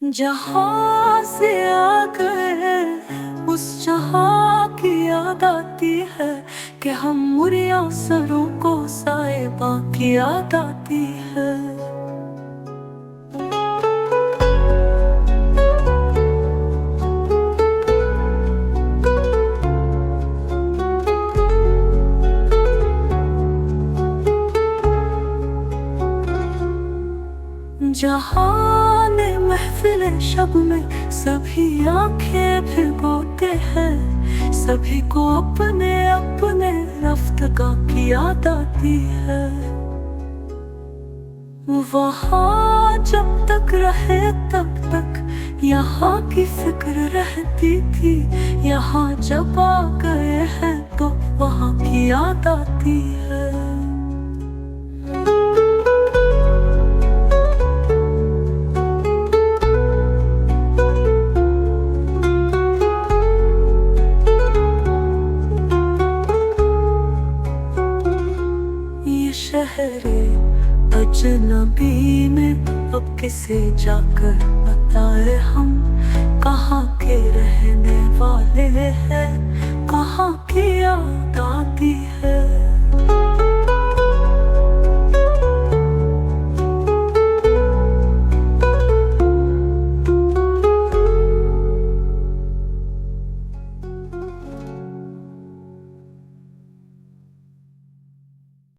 जहाँ से आकर उस जहाँ की याद आती है कि हम मुरिया सरों को साहिबा की याद आती है। जहाँ ने महफिल शब में सभी आंखें भिगोते हैं, सभी को अपने अपने रफ्तगा की याद आती है। वहाँ जब तक रहे तब तक यहाँ की फिक्र रहती थी, यहाँ जब आ गए हैं तो वहाँ की याद आती है। शहरे अजनबी में अब किसे जाकर बताए हम कहाँ के रहने वाले